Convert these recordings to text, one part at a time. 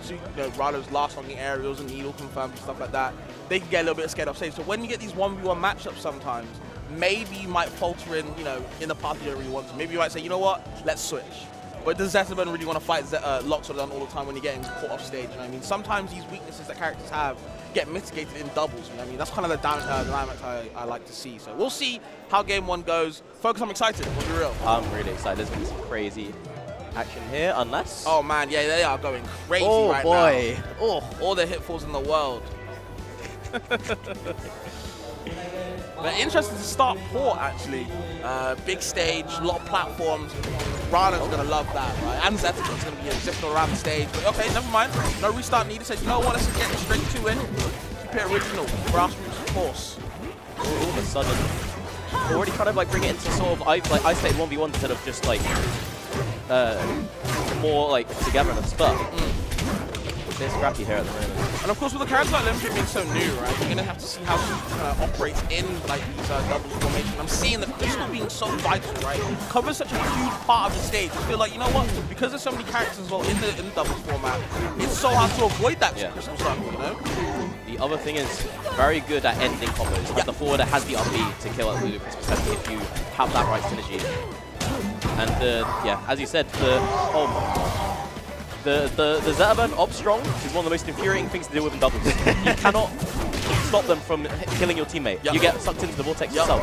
to, Ralo's last on the aerials and needle confirmed and stuff like that, they can get a little bit scared off stage. So when you get these 1v1 matchups sometimes, maybe you might falter in, in the path you don't really want to. Maybe you might say, you know what, let's switch. But does Zetterburn really want to fight Loxodon all the time when you're getting caught off stage? You know what I mean? Sometimes these weaknesses that characters have get mitigated in doubles. You know what I mean? That's kind of the dynamic I like to see. So we'll see how game 1 goes. Focus, I'm excited. We'll be real. I'm really excited. There's going to be some crazy action here, unless... Oh, man. Yeah, they are going crazy right now. Oh, boy. Oh, all the hitfalls in the world. But interesting to start port, actually. Big stage, a lot of platforms. Rana's going to love that, right? And Zetterburn's going to be zipping around the stage. But okay, never mind. No restart needed. Said, you know what, let's just get straight to it. Keep it original. Grassroots, of course. All of a sudden, already trying to like bring it into sort of isolated 1v1 instead of just like more like togetherness. But they're scrappy here at the moment. And of course, with a character like Olympia being so new, right, you're going to have to see how she operates in like these doubles formation. I'm seeing the crystal being so vital, right? Covers such a huge part of the stage. I feel like, you know what, because there's so many characters as well in the doubles format, it's so hard to avoid that crystal circle, you know? The other thing is very good at ending combos. Like the forwarder has the up B to kill at ludicrous percent if you have that right synergy. And as you said, the Zetterburn op strong is one of the most infuriating things to deal with in doubles. You cannot stop them from killing your teammate. You get sucked into the vortex yourself.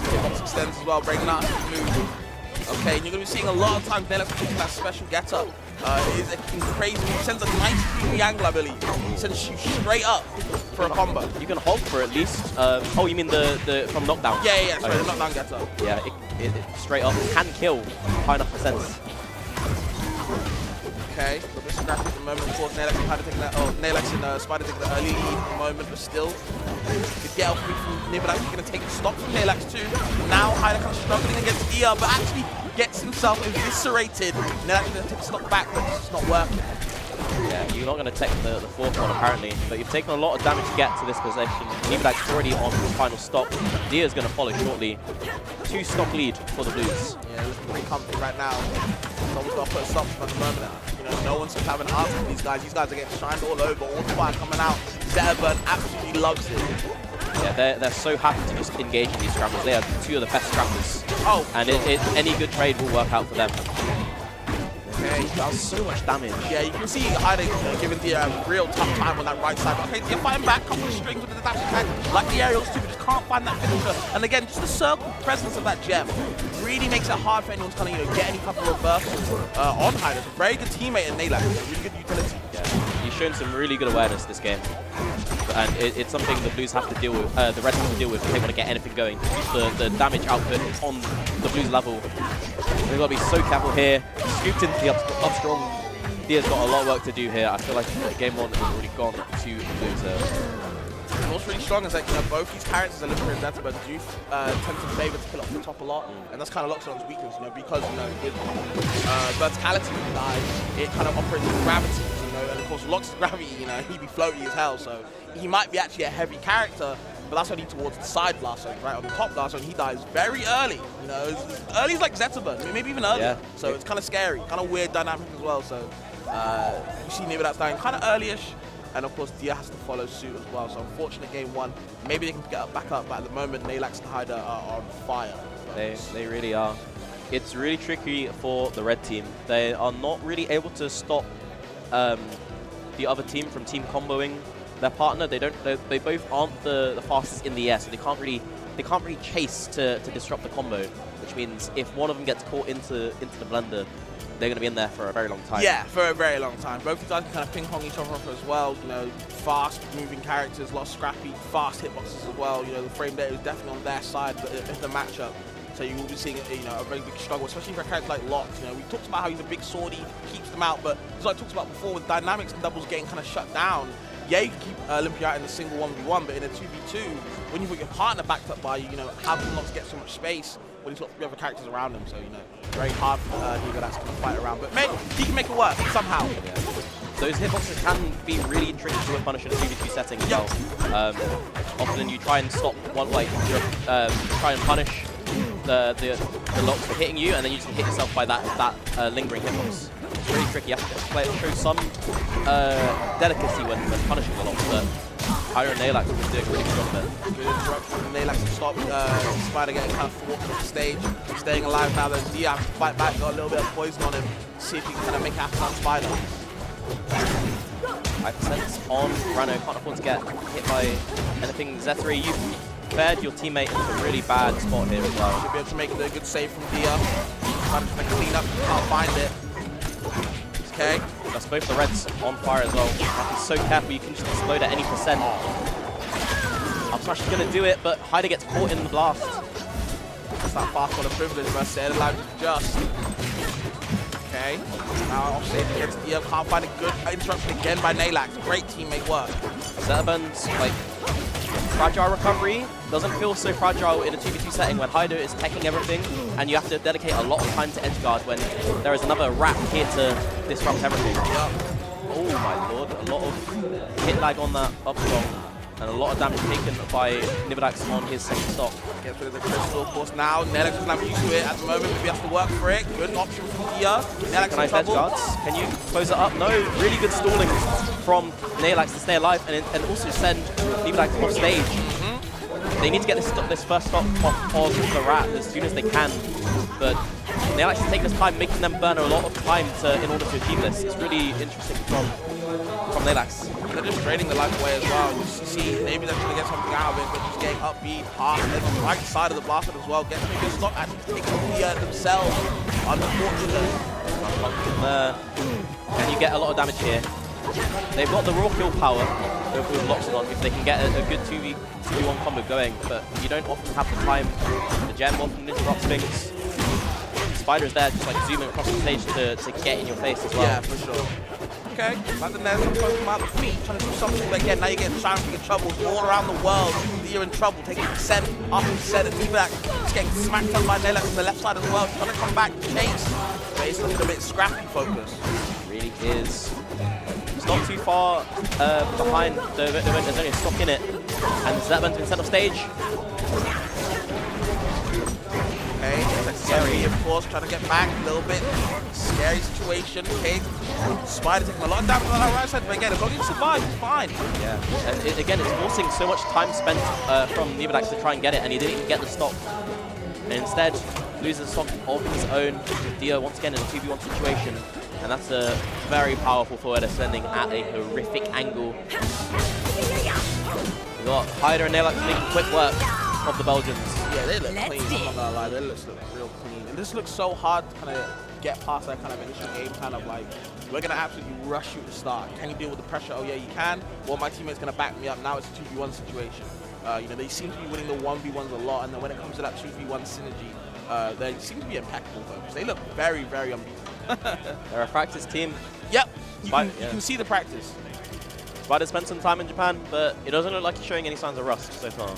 Hitbox extends as well, breaking out the move. Okay, and you're going to be seeing a lot of times Neylax taking that special get-up. It is a crazy, he sends a 90-degree angle, I believe. He sends you straight up for a combo. You can hold for at least, oh, you mean the from knockdown? Yeah, sorry, the knockdown get-up. Yeah, it straight up can kill high enough percents. Okay, a little bit scrappy at the moment. Of course, Neylax and taking that. Oh, Neylax and Spider taking the early lead at the moment, but still, could get off from Nibodax. He's going to take a stock from Neylax too. Now, Hyder kind of struggling against Ia, but actually gets himself eviscerated. Neylax is going to take a stock back, but it's just not working. Yeah, you're not going to take the fourth one apparently, but you've taken a lot of damage to get to this possession. Nibodax already on his final stock. Dia's going to follow shortly. 2 stock lead for the Blues. Yeah, looking pretty comfy right now. Someone's got to put a stop at the moment. No one's having an answer for these guys. These guys are getting shined all over, all the fire coming out. Zetterburn absolutely loves it. Yeah, they're so happy to just engage in these scrambles. They are 2 of the best scramblers. Oh, and any good trade will work out for them. Okay, he does so much damage. Yeah, you can see Hyder giving the real tough time on that right side. Okay, you're fighting back, couple of strings with the dash attack, like the aerials too, but just can't find that finisher. And again, just the circle presence of that gem really makes it hard for anyone to kind of get any type of reversal on Hyder. It's a very good teammate in Neylax, really good utility. Yeah, he's shown some really good awareness this game. And it's something the Blues have to deal with, the Reds have to deal with if they want to get anything going. The damage output on the Blues level. They've got to be so careful here. Scooped into the up strong. Dia's got a lot of work to do here. I feel like game 1 has already gone to the Blues. And what's really strong is that both these characters, Olympia and Zetterburn, do tend to favour to kill off the top a lot, and that's kind of Loxodon's weakness, because with verticality with the guy, it kind of operates with gravity, and of course Lox's gravity, he'd be floaty as hell, so he might be actually a heavy character, but that's only towards the side blast zone, right? On the top blast zone, he dies very early, as early as like Zetterburn, maybe even earlier. Yeah. So it's kind of scary, kind of weird dynamic as well. So you see Nibodax dying kind of early-ish, and of course Dia has to follow suit as well. So unfortunate game 1, maybe they can get back up, but at the moment Neylax and Hyder are on fire. They really are. It's really tricky for the red team. They are not really able to stop the other team from team comboing their partner. They both aren't the fastest in the air, so they can't really chase to disrupt the combo, which means if one of them gets caught into the blender, they're going to be in there for a very long time. Yeah, for a very long time. Both of guys can kind of ping-pong each other off as well. Fast-moving characters, a lot of scrappy, fast hitboxes as well. The frame data is definitely on their side in the matchup. So you will be seeing a very big struggle, especially for a character like Lox. We talked about how he's a big swordie, keeps them out, but as I talked about before, with dynamics and doubles getting kind of shut down, yeah, you can keep Olympia out in a single 1v1, but in a 2v2, when you've got your partner backed up by you, how can Lox get so much space when he's got 3 other characters around him? So, very hard for Nibodax to fight around. But he can make it work somehow. Yeah. Those hitboxes can be really tricky to punish in a 2v2 setting as well. Often you try and stop one, try and punish the Lox for hitting you, and then you just hit yourself by that lingering hitbox. It's really tricky. You have to show some delicacy when punishing a lot, but Hyder and Neylax are doing a really good job there. Good interruption from Neylax to stop Spider getting kind of thwarted off the stage. Staying alive now, then Dia has to fight back, got a little bit of poison on him. See if he can kind of make it happen on Spider. 5% on Rano, can't afford to get hit by anything. Z3, you've fed your teammate into a really bad spot here as well. Should be able to make a good save from Dia. Trying to clean up, can't find it. Okay. That's both the Reds on fire as well. He's so careful, you can just explode at any percent. Up smash is going to do it, but Hyder gets caught in the blast. That's that fast one of privilege versus Air Alive just. Okay. Now off stage against Dia. Can't find a good interruption again by Neylax. Great teammate work. Zerban's like fragile recovery doesn't feel so fragile in a 2v2 setting when Hyder is teching everything and you have to dedicate a lot of time to edge guard when there is another rat here to disrupt everything. Yep. Oh my lord, a lot of hit lag on that up strong and a lot of damage taken by Nibodax on his second stock. Gets rid of the crystal, of course. Now Neylax doesn't have used to it at the moment, maybe has to work for it. Good option from Dia. Neylax in trouble. Guards. Can you close it up? No, really good stalling from Neylax to stay alive and also send Nibodax off stage. They need to get this first stop off of the rat as soon as they can, but Neylax is taking this time, making them burn a lot of time in order to achieve this. It's really interesting from Neylax. They're just draining the life away as well. You see, maybe they're trying to get something out of it, but just getting upbeat, hard, and then on the right side of the blaster as well. Gets maybe a stop actually taking Dia themselves. Unfortunate. And you get a lot of damage here. They've got the raw kill power with Loxodon if they can get a good 2v1 combo going, but you don't often have the time. The gem often interrupts things. Spider's there just like zooming across the stage to get in your face as well. Yeah, for sure. Okay, but then there's trying to come out the feet, trying to do something, but again, now you're getting trying to get trouble all around the world. You're in trouble, taking percent after percent, and Nibodax just getting smacked up by Neylax on the left side as well. Trying to come back, chase. But it's looking a bit scrappy focus. Really is. It's not too far behind the event. There's only a stock in it. And Zerban's been sent off stage. Okay, scary, of course, trying to get back a little bit. Scary situation. Okay, Spider taking a lot of damage on that right side, but again, as long as he survives, it's fine. Yeah, and again, it's forcing so much time spent from Nibodax to try and get it, and he didn't even get the stock. And instead, loses the stock of his own. Dio once again in a 2v1 situation. And that's a very powerful forward ascending at a horrific angle. We got Hyder and Neylax making quick work of the Belgians. Yeah, they look clean, I'm not gonna lie, they look real clean. And this looks so hard to kind of get past that kind of initial game, kind of like, we're gonna absolutely rush you to start. Can you deal with the pressure? Oh yeah, you can. Well, my teammate's gonna back me up. Now it's a 2v1 situation. You know, they seem to be winning the 1v1s a lot, and then when it comes to that 2v1 synergy, they seem to be impeccable folks. They look very, very unbeatable. They're a practice team. Yep, you can see the practice. Spider spent some time in Japan, but it doesn't look like he's showing any signs of rust so far.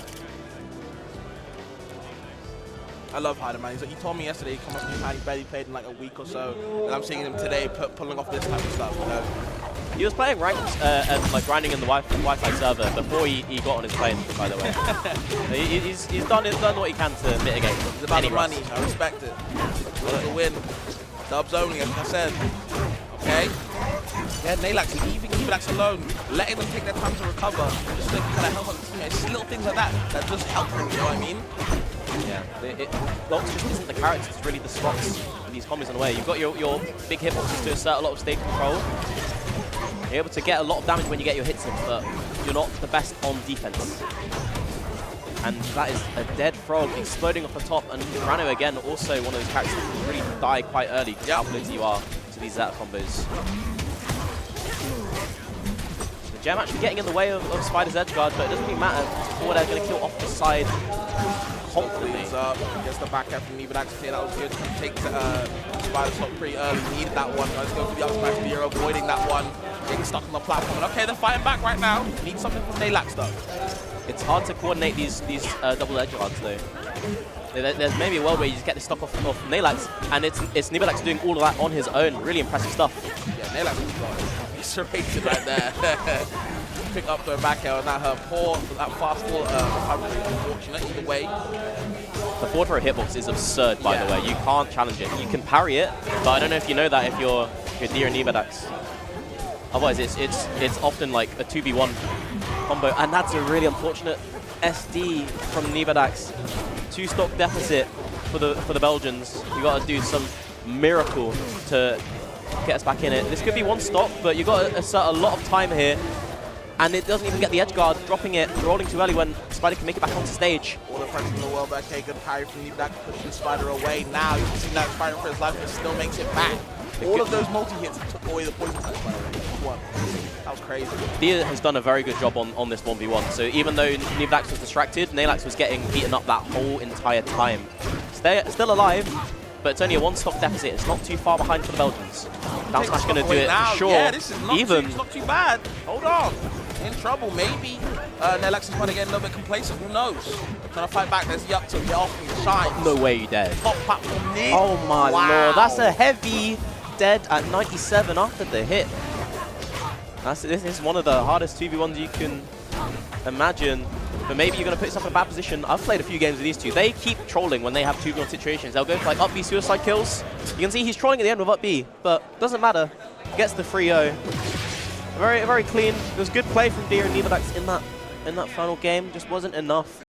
I love Hyder, man. He told me yesterday he come up to Japan, he barely played in like a week or so, and I'm seeing him today pulling off this type of stuff. You know? He was playing ranked and like grinding in the Wi-Fi server before he got on his plane, by the way. he's done what he can to mitigate. It's about the money. I respect it. It's a win. Dubs only, as I said. Okay. Yeah, Neylax, leaving Nibodax alone, letting them take their time to recover, just to kind of help out the teammates. Just little things like that just help them, you know what I mean? Yeah, Lox just isn't the character, it's really the spots and these combos in the way. You've got your big hitboxes to assert a lot of stage control. You're able to get a lot of damage when you get your hits in, but you're not the best on defense. And that is a dead frog exploding off the top, and Rano again, also one of those characters that really die quite early because how close you are to these Zeta combos. The gem actually getting in the way of Spider's edge guard, but it doesn't really matter. Forward air going to kill off the side confidently. Up against the back end from Nibodax. Okay, that was good. Take Spider's shot pretty early. Needed that one. Let's go for the up smash. They're avoiding that one. Getting stuck on the platform. And okay, they're fighting back right now. Need something from Neylax though. It's hard to coordinate these double edge guards though. There's maybe a world where you just get the stock off Neylax, and it's Nibodax doing all of that on his own. Really impressive stuff. Yeah, Neylax is serrated right there. Pick up the back air, and now her poor, that fast fall, unfortunate either way. The forward throw hitbox is absurd, by the way. You can't challenge it. You can parry it, but I don't know if you know that if you're Dia and Nibodax. Otherwise, it's often like a 2v1 combo, and that's a really unfortunate SD from Nibodax. 2-stock deficit for the Belgians. You got to do some miracle to get us back in it. This could be 1 stock, but you got to assert a lot of time here. And it doesn't even get the edge guard, dropping it, rolling too early when Spider can make it back onto stage. All the pressure in the world, but okay, good parry from Nibodax, pushing Spider away. Now you can see that fighting for his life, but still makes it back. All of those multi-hits took away the poison touch, by the way. That was crazy. Dia has done a very good job on this 1v1. So even though Nibodax was distracted, Neylax was getting beaten up that whole entire time. Still alive, but it's only a 1-stock deficit. It's not too far behind for the Belgians. Down smash going to do it now. for sure. Yeah, this is even not too bad. Hold on. In trouble, maybe. Neylax is going to get a little bit complacent. Who knows? Trying to fight back. There's the up tilt. Get off me. Shine. No way you dead. Top platform knee. Oh my wow. lord. That's a heavy dead at 97 after the hit. This is one of the hardest 2v1s you can imagine. But maybe you're going to put yourself in a bad position. I've played a few games with these two. They keep trolling when they have 2v1 situations. They'll go for like up B suicide kills. You can see he's trolling at the end with up B, but doesn't matter. Gets the 3-0. Very, very clean. It was good play from Dia and Nibodax in that final game. Just wasn't enough.